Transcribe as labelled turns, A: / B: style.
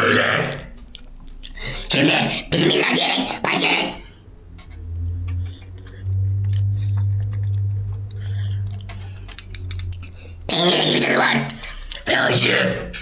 A: öyle.
B: Şimdi bismillah diyerek başlıyoruz. Peynirli gibi tadı var.
A: Ve acı.